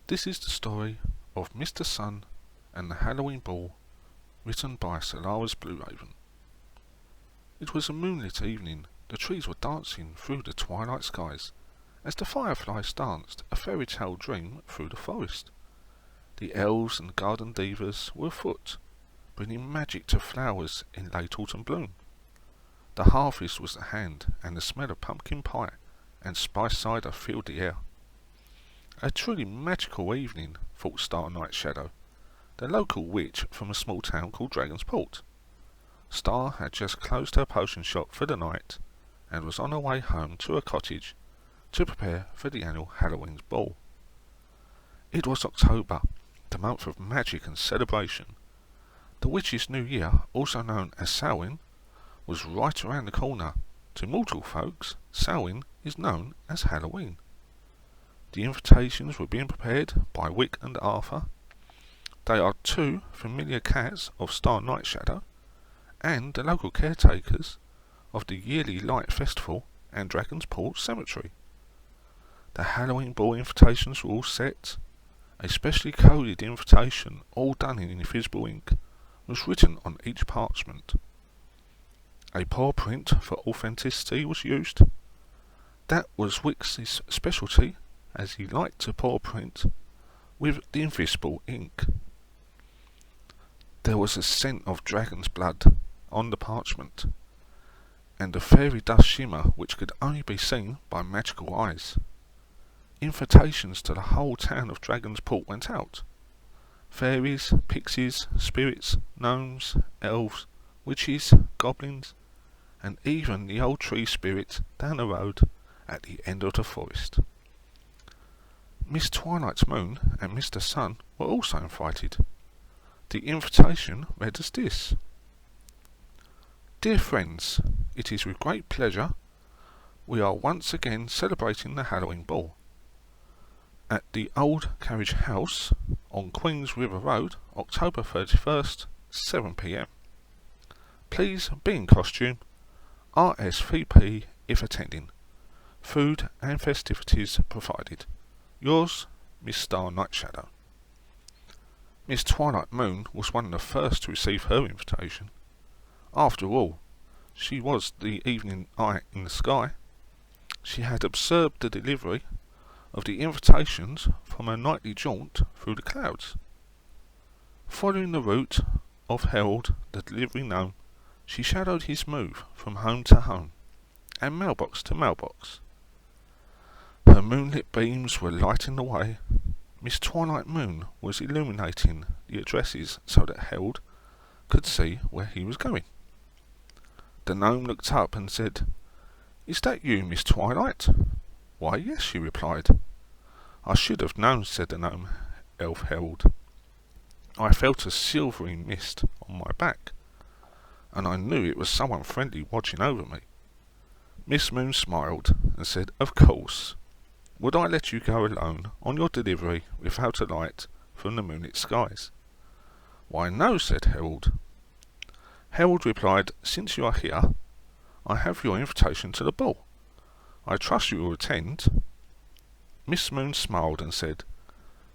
This is the story of Mr.Sun and the Halloween Ball, written by Solaris BlueRaven. It was a moonlit evening. The trees were dancing through the twilight skies as the fireflies danced a fairy tale dream through the forest. The elves and garden divas were afoot, bringing magic to flowers in late autumn bloom. The harvest was at hand, and the smell of pumpkin pie and spiced cider filled the air. A truly magical evening, thought Star Night Shadow, the local witch from a small town called Dragon's Port. Star had just closed her potion shop for the night and was on her way home to her cottage to prepare for the annual Halloween ball. It was October, the month of magic and celebration. The witch's new year, also known as Samhain, was right around the corner. To mortal folks, Samhain is known as Halloween. The invitations were being prepared by Wick and Arthur. They are two familiar cats of Star Night Shadow and the local caretakers of the yearly Light Festival and Dragon's Port Cemetery. The Halloween ball invitations were all set. A specially coded invitation, all done in invisible ink, was written on each parchment. A paw print for authenticity was used. That was Wick's specialty, as he liked to paw print with the invisible ink. There was a scent of dragon's blood on the parchment, and a fairy dust shimmer which could only be seen by magical eyes. Invitations to the whole town of Dragon's Port went out. Fairies, pixies, spirits, gnomes, elves, witches, goblins, and even the old tree spirit down the road at the end of the forest. Miss Twilight's Moon and Mr. Sun were also invited. The invitation read as this: Dear friends, it is with great pleasure we are once again celebrating the Halloween Ball at the Old Carriage House on Queens River Road, October 31st, 7 p.m. Please be in costume, RSVP if attending. Food and festivities provided. Yours, Miss Star Night Shadow. Miss Twilight Moon was one of the first to receive her invitation. After all, she was the evening eye in the sky. She had observed the delivery of the invitations from her nightly jaunt through the clouds. Following the route of Harold, the delivery gnome, she shadowed his move from home to home and mailbox to mailbox. Her moonlit beams were lighting the way. Miss Twilight Moon was illuminating the addresses so that Harold could see where he was going. The gnome looked up and said, Is that you, Miss Twilight? Why, yes, she replied. I should have known, said the gnome elf Harold. I felt a silvery mist on my back, and I knew it was someone friendly watching over me. Miss Moon smiled and said, Of course. Would I let you go alone on your delivery without a light from the moonlit skies? Why, no, said Harold. Harold replied, Since you are here, I have your invitation to the ball. I trust you will attend. Miss Moon smiled and said,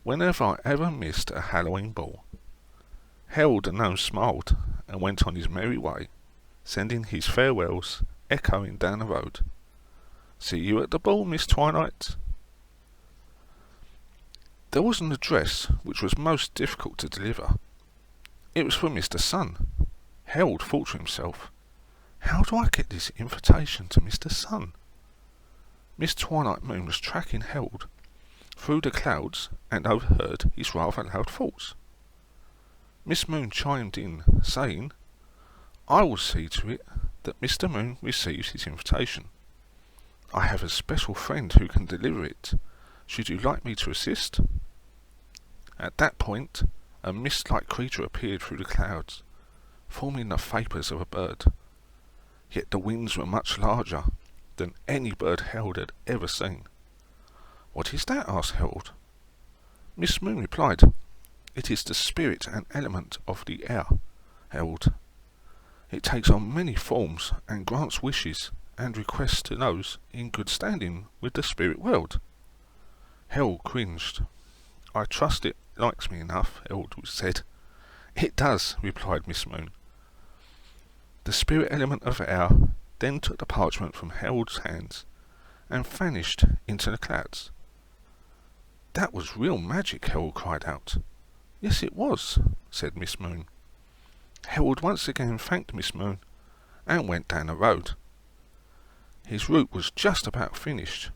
When have I ever missed a Halloween ball? Harold the gnome smiled and went on his merry way, sending his farewells echoing down the road. See you at the ball, Miss Twilight. There was an address which was most difficult to deliver. It was for Mr. Sun. Harold thought to himself, How do I get this invitation to Mr. Sun? Miss Twilight Moon was tracking Harold through the clouds and overheard his rather loud thoughts. Miss Moon chimed in, saying, I will see to it that Mr. Moon receives his invitation. I have a special friend who can deliver it. Should you like me to assist? At that point, a mist-like creature appeared through the clouds, forming the vapours of a bird. Yet the wings were much larger than any bird Harold had ever seen. What is that? Asked Harold. Miss Moon replied, It is the spirit and element of the air, Harold. It takes on many forms and grants wishes and requests to those in good standing with the spirit world. Harold cringed. "I trust it likes me enough," Harold said. "It does," replied Miss Moon. The spirit element of air then took the parchment from Harold's hands and vanished into the clouds. "That was real magic," Harold cried out. "Yes, it was," said Miss Moon. Harold once again thanked Miss Moon and went down the road. His route was just about finished.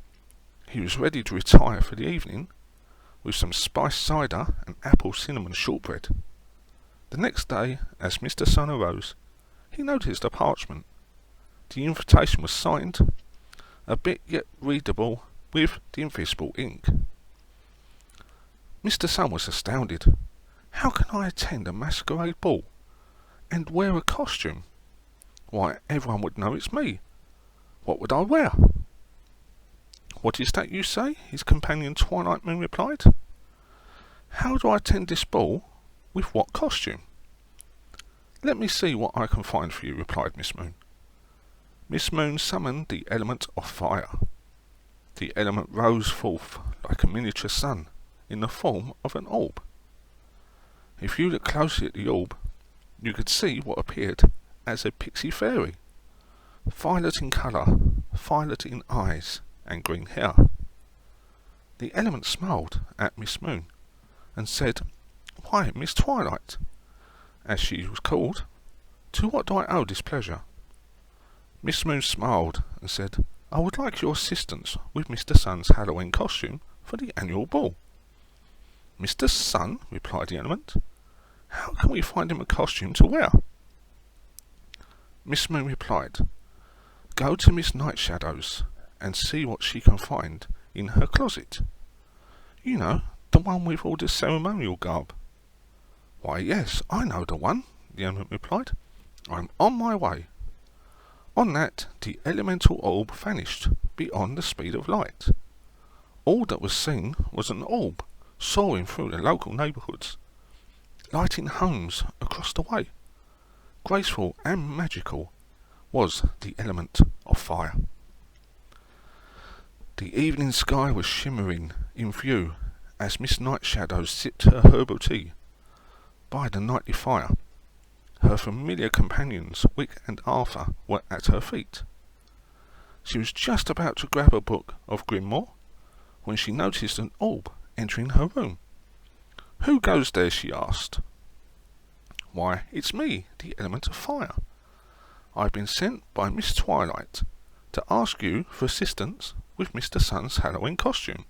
He was ready to retire for the evening with some spiced cider and apple cinnamon shortbread. The next day, as Mr. Sun arose, he noticed a parchment. The invitation was signed, a bit yet readable, with the invisible ink. Mr. Sun was astounded. "How can I attend a masquerade ball and wear a costume? Why, everyone would know it's me. What would I wear?" "What is that you say?" his companion Twilight Moon replied. "How do I attend this ball? With what costume?" "Let me see what I can find for you," replied Miss Moon. Miss Moon summoned the element of fire. The element rose forth like a miniature sun in the form of an orb. If you looked closely at the orb, you could see what appeared as a pixie fairy, violet in colour, violet in eyes, and green hair. The element smiled at Miss Moon and said, "Why, Miss Twilight, as she was called, to what do I owe this pleasure?" Miss Moon smiled and said, "I would like your assistance with Mr. Sun's Halloween costume for the annual ball." "Mr. Sun?" replied the element. "How can we find him a costume to wear?" Miss Moon replied, "Go to Miss Nightshadow's and see what she can find in her closet. You know, the one with all the ceremonial garb." "Why, yes, I know the one," the element replied. "I'm on my way." On that, the elemental orb vanished beyond the speed of light. All that was seen was an orb soaring through the local neighbourhoods, lighting homes across the way. Graceful and magical was the element of fire. The evening sky was shimmering in view as Miss Nightshadow sipped her herbal tea by the nightly fire. Her familiar companions, Wick and Arthur, were at her feet. She was just about to grab a book of Grimoire when she noticed an orb entering her room. "Who goes there?" she asked. "Why, it's me, the element of fire. I've been sent by Miss Twilight to ask you for assistance with Mr. Sun's Halloween costume."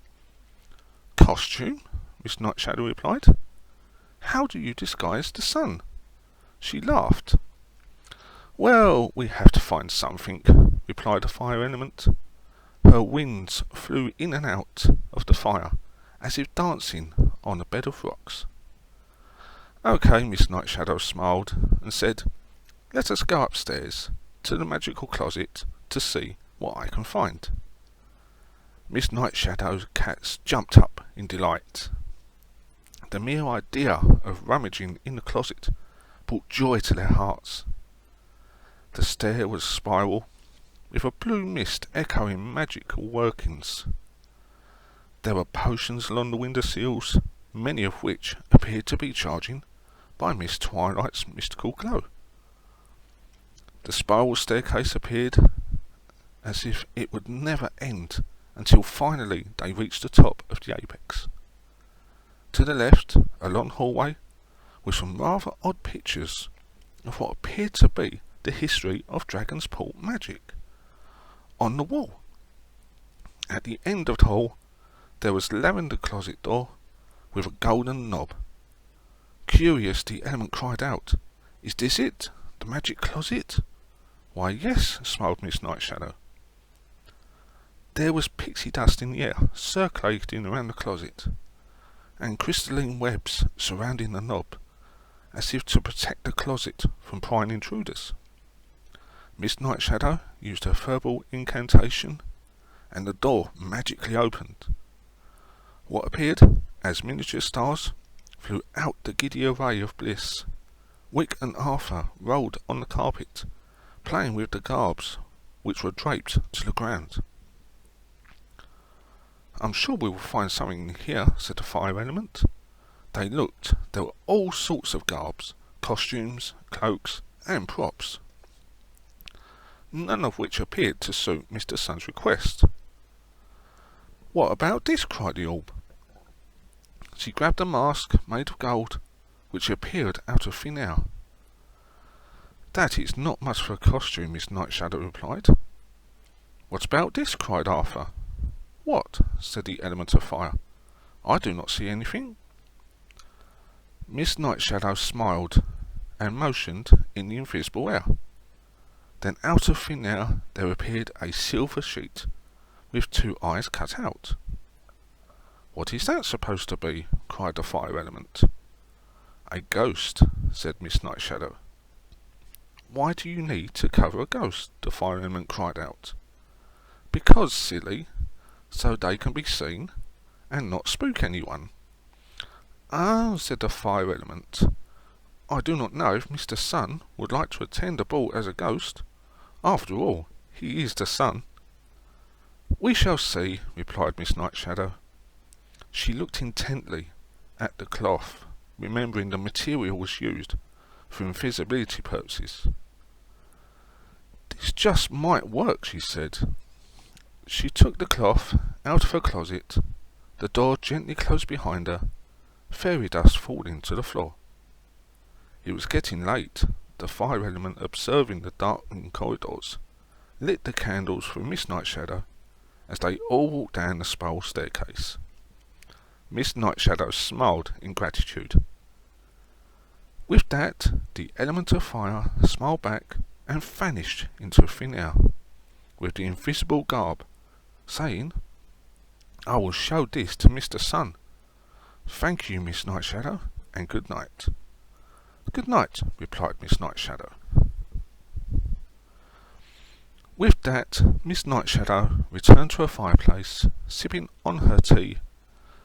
"Costume?" Miss Nightshadow replied. "How do you disguise the sun?" She laughed. "Well, we have to find something," replied the fire element. Her wings flew in and out of the fire as if dancing on a bed of rocks. "Okay," Miss Nightshadow smiled and said, "Let us go upstairs to the magical closet to see what I can find." Miss Nightshadow's cats jumped up in delight. The mere idea of rummaging in the closet brought joy to their hearts. The stair was spiral, with a blue mist echoing magical workings. There were potions along the window sills, many of which appeared to be charging by Miss Twilight's mystical glow. The spiral staircase appeared as if it would never end until finally they reached the top of the apex. To the left, a long hallway with some rather odd pictures of what appeared to be the history of Dragon's Port magic on the wall. At the end of the hall, there was the lavender closet door with a golden knob. Curious, the element cried out, "Is this it? The magic closet?" "Why, yes," smiled Miss Nightshadow. There was pixie dust in the air circulating around the closet, and crystalline webs surrounding the knob, as if to protect the closet from prying intruders. Miss Nightshadow used her verbal incantation, and the door magically opened. What appeared as miniature stars flew out the giddy array of bliss. Wick and Arthur rolled on the carpet, playing with the garbs which were draped to the ground. "I'm sure we will find something here," said the fire element. They looked. There were all sorts of garbs, costumes, cloaks, and props, none of which appeared to suit Mr. Sun's request. "What about this?" cried the orb. She grabbed a mask made of gold, which appeared out of thin air. "That is not much for a costume," Miss Nightshadow replied. "What about this?" cried Arthur. "What?" said the element of fire. "I do not see anything." Miss Nightshadow smiled and motioned in the invisible air. Then out of thin air there appeared a silver sheet with 2 eyes cut out. "What is that supposed to be?" cried the fire element. "A ghost," said Miss Nightshadow. "Why do you need to cover a ghost?" the fire element cried out. "Because, silly, so they can be seen and not spook anyone." "Ah," said the fire element, "I do not know if Mr. Sun would like to attend a ball as a ghost. After all, he is the sun." "We shall see," replied Miss Nightshadow. She looked intently at the cloth, remembering the material was used for invisibility purposes. "This just might work," she said. She took the cloth out of her closet. The door gently closed behind her, fairy dust falling to the floor. It was getting late. The fire element, observing the darkening corridors, lit the candles for Miss Nightshadow as they all walked down the spiral staircase. Miss Nightshadow smiled in gratitude. With that, the element of fire smiled back and vanished into thin air, with the invisible garb, saying, "I will show this to Mr. Sun. Thank you, Miss Nightshadow, and good night." "Good night," replied Miss Nightshadow. With that, Miss Nightshadow returned to her fireplace, sipping on her tea,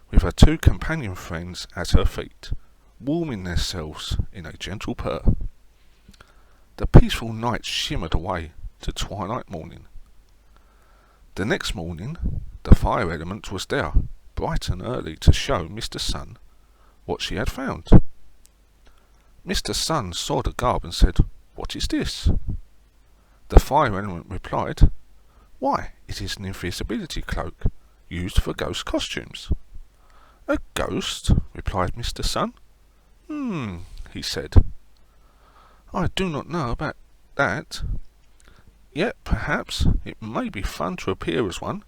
with her 2 companion friends at her feet, warming themselves in a gentle purr. The peaceful night shimmered away to twilight morning. The next morning, the fire element was there, bright and early, to show Mr. Sun what she had found. Mr. Sun saw the garb and said, "What is this?" The fire element replied, "Why, it is an invisibility cloak used for ghost costumes." "A ghost?" replied Mr. Sun. He said, "I do not know about that. Yet perhaps it may be fun to appear as one,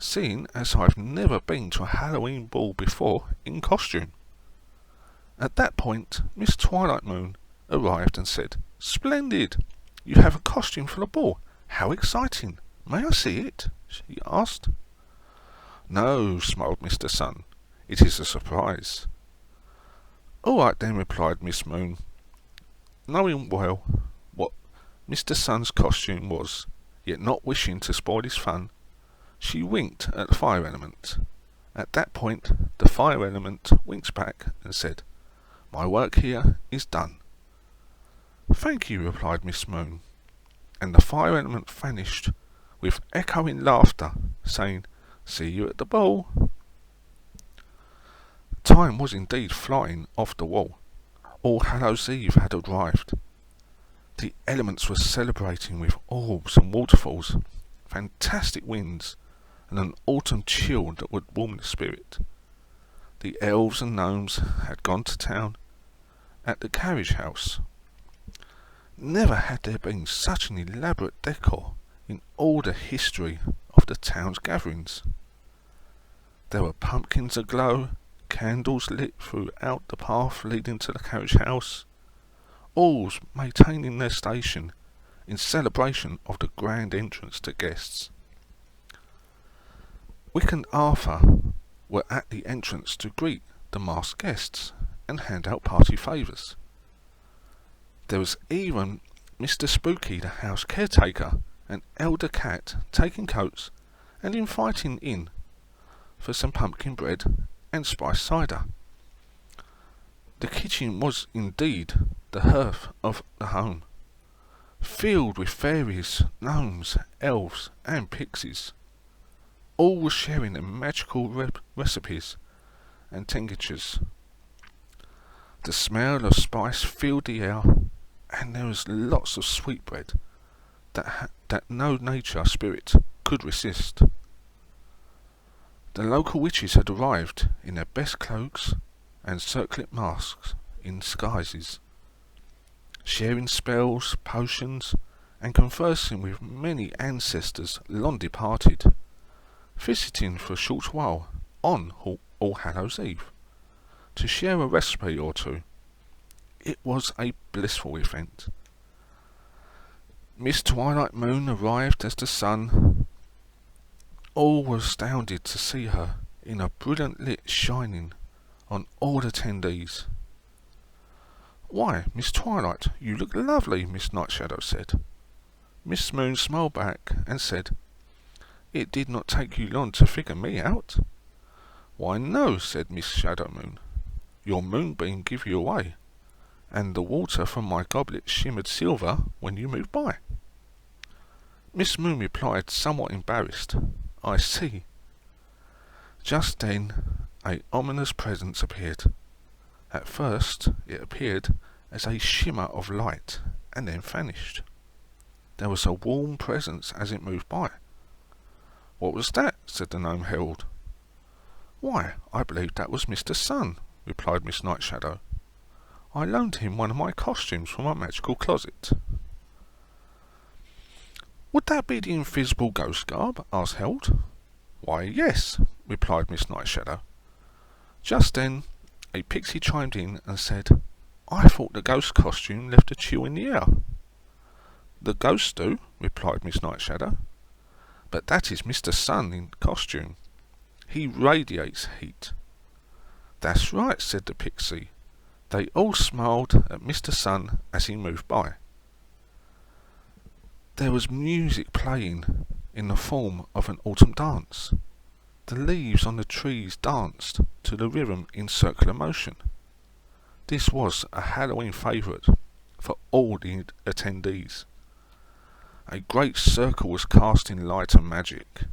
seeing as I've never been to a Halloween ball before in costume." At that point, Miss Twilight Moon arrived and said, "Splendid! You have a costume for the ball. How exciting! May I see it?" she asked. "No," smiled Mr. Sun. "It is a surprise." "All right then," replied Miss Moon, knowing well what Mr. Sun's costume was, yet not wishing to spoil his fun. She winked at the fire element. At that point, the fire element winked back and said, "My work here is done." "Thank you," replied Miss Moon, and the fire element vanished with echoing laughter, saying, "See you at the ball." Time was indeed flying off the wall. All Hallows Eve had arrived. The elements were celebrating with orbs and waterfalls, fantastic winds, and an autumn chill that would warm the spirit. The elves and gnomes had gone to town at the carriage house. Never had there been such an elaborate decor in all the history of the town's gatherings. There were pumpkins aglow, candles lit throughout the path leading to the carriage house, all maintaining their station in celebration of the grand entrance to guests. Wick and Arthur were at the entrance to greet the masked guests and hand out party favours. There was even Mr. Spooky, the house caretaker, and Elder Cat taking coats and inviting in for some pumpkin bread and spiced cider. The kitchen was indeed the hearth of the home, filled with fairies, gnomes, elves, and pixies. All were sharing their magical recipes and tinctures. The smell of spice filled the air, and there was lots of sweetbread that no nature spirit could resist. The local witches had arrived in their best cloaks and circlet masks in disguises, sharing spells, potions, and conversing with many ancestors long departed, visiting for a short while on All Hallows Eve to share a recipe or two. It was a blissful event. Miss Twilight Moon arrived as the sun. All were astounded to see her in a brilliant lit shining on all attendees. "Why, Miss Twilight, you look lovely," Miss Nightshadow said. Miss Moon smiled back and said, "It did not take you long to figure me out." "Why, no," said Miss Shadow Moon. "Your moonbeam gave you away, and the water from my goblet shimmered silver when you moved by." Miss Moon replied, somewhat embarrassed, "I see." Just then a ominous presence appeared. At first it appeared as a shimmer of light and then vanished. There was a warm presence as it moved by. "What was that?" said the Gnome Herald. "Why, I believe that was Mr.Sun," replied Miss Nightshadow. "I loaned him one of my costumes from my magical closet." "Would that be the invisible ghost garb?" asked Herald. "Why, yes," replied Miss Nightshadow. Just then a pixie chimed in and said, "I thought the ghost costume left a chill in the air." "The ghosts do," replied Miss Nightshadow. "But that is Mr.Sun in costume. He radiates heat." "That's right," said the pixie. They all smiled at Mr.Sun as he moved by. There was music playing in the form of an autumn dance. The leaves on the trees danced to the rhythm in circular motion. This was a Halloween favourite for all the attendees. A great circle was cast in light and magic,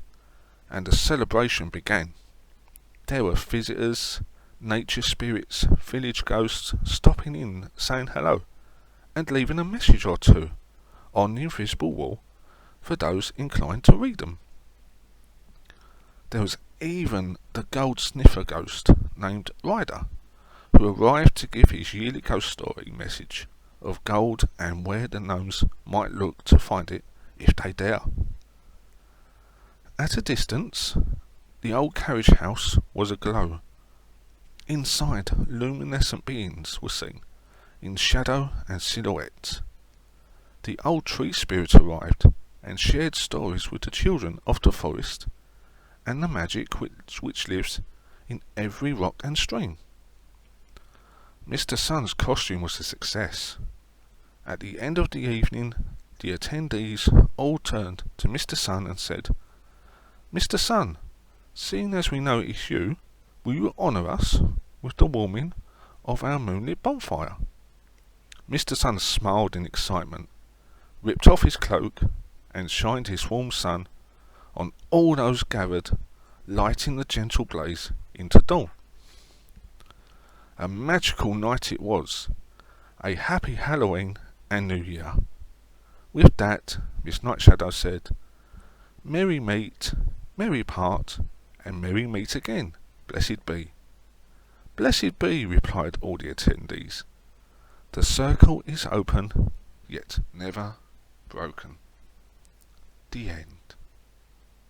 and the celebration began. There were visitors, nature spirits, village ghosts stopping in, saying hello, and leaving a message or two on the invisible wall for those inclined to read them. There was even the gold sniffer ghost named Ryder, who arrived to give his yearly ghost story message of gold and where the gnomes might look to find it if they dare. At a distance, the old carriage house was aglow. Inside, luminescent beings were seen, in shadow and silhouette. The old tree spirit arrived and shared stories with the children of the forest and the magic which lives in every rock and stream. Mr.Sun's costume was a success. At the end of the evening, the attendees all turned to Mr.Sun and said, "Mr.Sun, seeing as we know it is you, will you honour us with the warming of our moonlit bonfire?" Mr.Sun smiled in excitement, ripped off his cloak, and shined his warm sun on all those gathered, lighting the gentle blaze into dawn. A magical night it was, a happy Halloween and New Year. With that, Miss Nightshadow said, "Merry meet, merry part, and merry meet again, blessed be." "Blessed be," replied all the attendees. "The circle is open, yet never broken." The end.